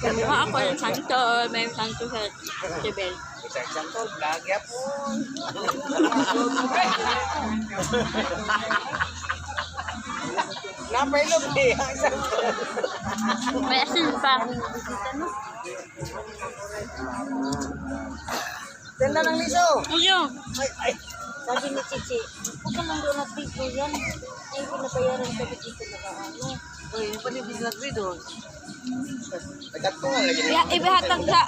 Mukha ako yung santo. May santo sa tibel. Santo, vlog ya po. Napailog eh. May asin pa. Tenda ng liso. Ayun. Ay. Sabi ni Chichi, huwag ka lang doon at dito yan. Ay, pinabayaran ka dito na ano. Uy, yung panibis na dito. Tagat ko nga lagi. Kuya, ibihatag sa...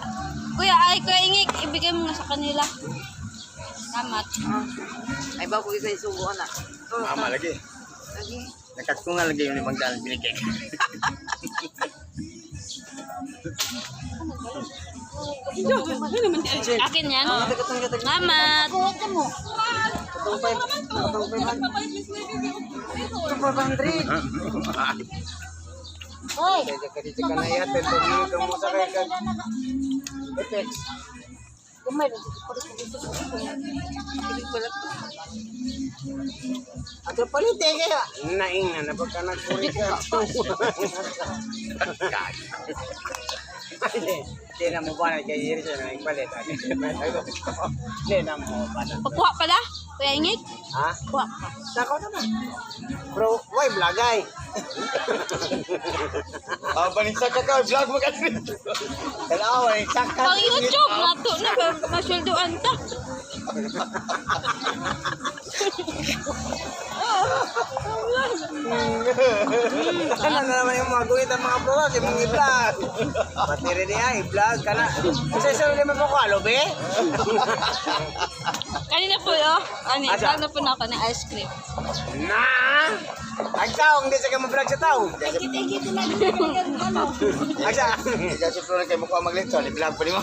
Kuya, Kuya Ingik, ibigay mo nga sa kanila. Salamat. Ay, bago isa yung subuan na. Mama lagi. Lagi. Nakat ko nga lagi yung 500 binigay. Akin yan. Salamat. Kuha ka mo. Hoy! Kasi ka na yan, tento mo sa kay kag. Epex. Kumay, dito. Ato palite kaya. Naing na napagka nagpuri ka. Hindi na mo ba na kay Iris na nagpalit. Hindi na mo ba na. Pagkuha pala, Kuya Ingik. Ha? Kuha. Sako na na. Bro, why blagay? Baninsa ka ka, vlog mo kasi. Dalawa, baninsa ka. Pang YouTube, nato na, masyulduan ta. Ano na naman yung mga guhit ang mga vlog, yung mga i-vlog. Matiri niya, i-vlog ka na. Kasi sino naman po ko, alobe? Kanina po, vlog na po na ako ng ice cream. Na! Ang tao, hindi siya ka ma-vlog sa tao. Ikit-ikit na ano. Ang sa... Kasi po na kayo mukha mag-lito, i-vlog pa rin mo.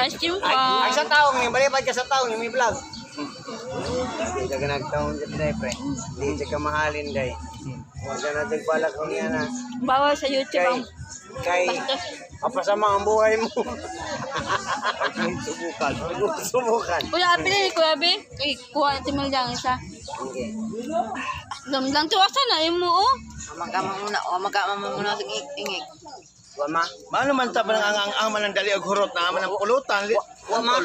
Ice cream po. Ang sa tao, yung balipad ka sa tao, yung i-vlog. Hindi siya ka nagtaon sa pinay, pre. Hindi siya ka mahalin, day. Huwag ka natin pala kung yan, ha. Bawal sa YouTube ang Kay... Kapasama ang buhay mo. Subukan. Subukan. Kuya Abi, Kuya Abi. Ay, kuha natin mo lang isa. Okay. Lamlang tuwasan na yung mo, oh. Magkama muna sa ingik. Wama. Mano man ta parang ang man dali og hurot na man ang pulutan. Wama.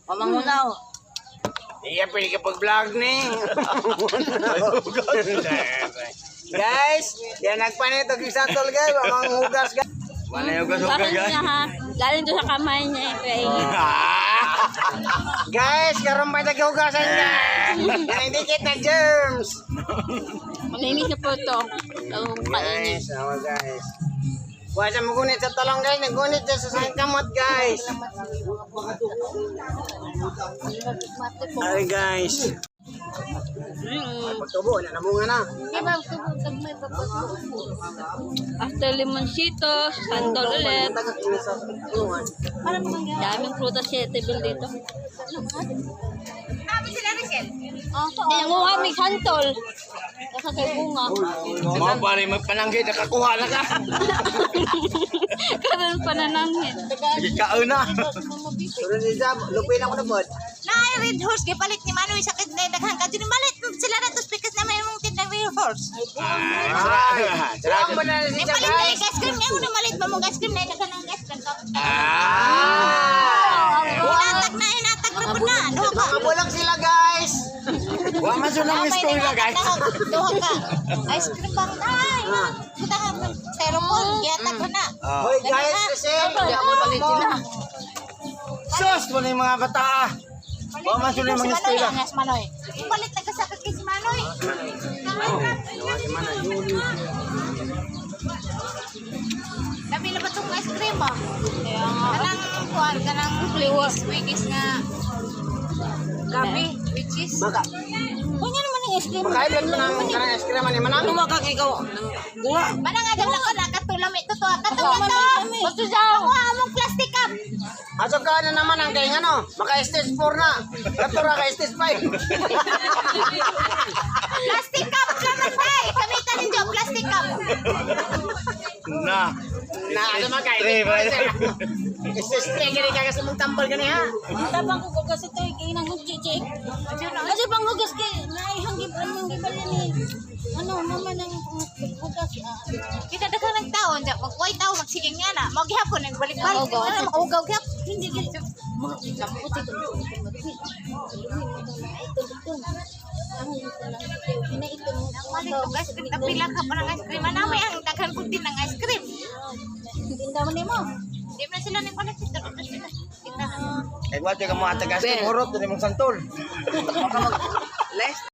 Mama muna o. Iya pili ka pag-vlog ni. Guys, yan nagpanito kay Santol guys, mga hugas guys. Wala yung hugas Bakit niya, ha? Galing doon sa kamay niya, Kuya Ingik. Guys, karon pa naghugasan guys. Yan dikit na germs. Malinis na po ito. Kainin. Guys, awa guys. Huwag siya magunit sa talong guys, nagunit siya sa sangkamot guys. Ay guys. Pagtubo, namunga na. After limoncito, sandol ulit. Daming prutas siya, table dito. Hindi mo kami santol. Kasi kay bunga. Mga pare, magpananggit, nakakuha na ka. Karoon pa nanangit. Kaon na. Sunod niya, lupin ako na bod. Nay, red horse, gipalit ni Manoy sa kidney daghang ka. Dinimalit sila na to speakers na may mong tindang red horse. Sarang mo na siya Gipalit na guys. gas cream. Ngayon namalit ba mo gas cream na daghan ng gas cream ka? Hinatag na po na. Duha ka. Mga bulang sila guys. Huwag masunang istorya guys. Duha ka. Ice cream ba? Ay, buta ka. Styrofoam. Gihatag ko na. Hoy guys, kasi. Sus mo na yung mga bata. Huwag masunang yung mga istorya. Manoy. Ipalit na ka sa kaki si Manoy. Nabila ba itong ice cream ba? Kanang kuhan, kanang wigis nga gabi, which is kunya naman yung ice cream. Magkailan mo ng ice cream man manang. Lumakag ikaw. Manang agam lang ko na katulami to to. Katulami to. Gusto daw. Among plastic cup. Aso ka na naman ang kay ano, maka-stage 4 na. Katura ka stage 5. Plastic cup naman tay. Kamitan ninyo plastic cup. Na. Na ano man kay. Stage 3 gani ka kasi mong tambal gani ha. Tabang ko kasi to kay nang chichik. Kasi panghugas kay naihang gibal ni. Ano naman ang bugas? Kita daga ng taon, magkuhay tao, magsiging nga na. Maghihapon, nagbalik-balik. Ugaw. Ano, ugaw-gap. Hindi dito. Mali to guys, pila ka pa ng ice cream. Anamay ang daghan ko din ng ice cream. Tinda mo nimo. Di na sila ni pala sila. Eh, wala ka mga tagas, murot, doon mong santol. Baka mag-less.